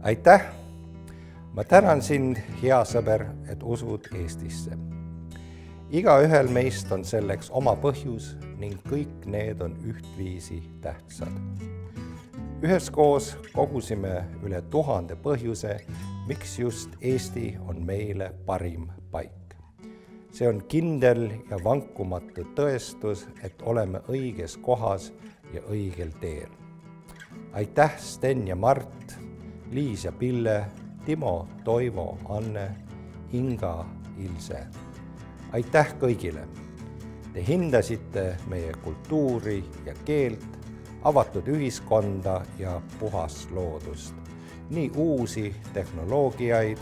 Aitäh! Ma tänan sind, hea sõber, et usud Eestisse. Igaühel meist on selleks oma põhjus ning kõik need on ühtviisi tähtsad. Üheskoos kogusime üle 1000 põhjuse, miks just Eesti on meile parim paik. See on kindel ja vankumatu tõestus, et oleme õiges kohas ja õigel teel. Aitäh Sten ja Mart, Liis ja Pille, Timo, Toivo, Anne, Inga, Ilse. Aitäh kõigile! Te hindasite meie kultuuri ja keelt, avatud ühiskonda ja puhast loodust, nii uusi tehnoloogiaid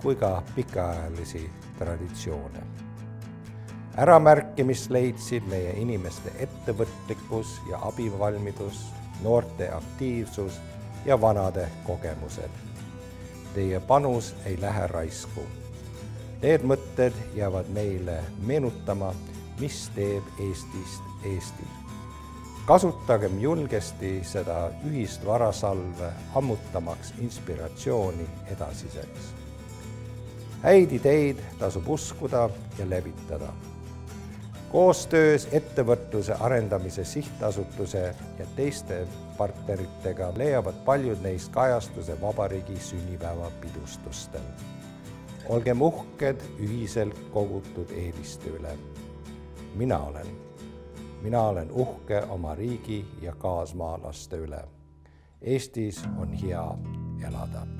kui ka pikaajalisi traditsioone. Äramärkimist leidsid meie inimeste ettevõtlikkus ja abivalmidus, noorte aktiivsus ja vanade kogemused. Teie panus ei lähe raisku. Need mõtted jäävad meile meenutama, mis teeb Eestist Eesti. Kasutagem julgesti seda ühist varasalve ammutamaks inspiratsiooni edasiseks. Häid ideid tasub uskuda ja levitada. Koostöös ettevõtluse arendamise sihtasutuse ja teiste partneritega leiavad paljud neist kajastuse vabariigi sünnipäeva pidustustel. Olgem uhked ühiselt kogutud eeliste üle. Mina olen uhke oma riigi ja kaasmaalaste üle. Eestis on hea elada.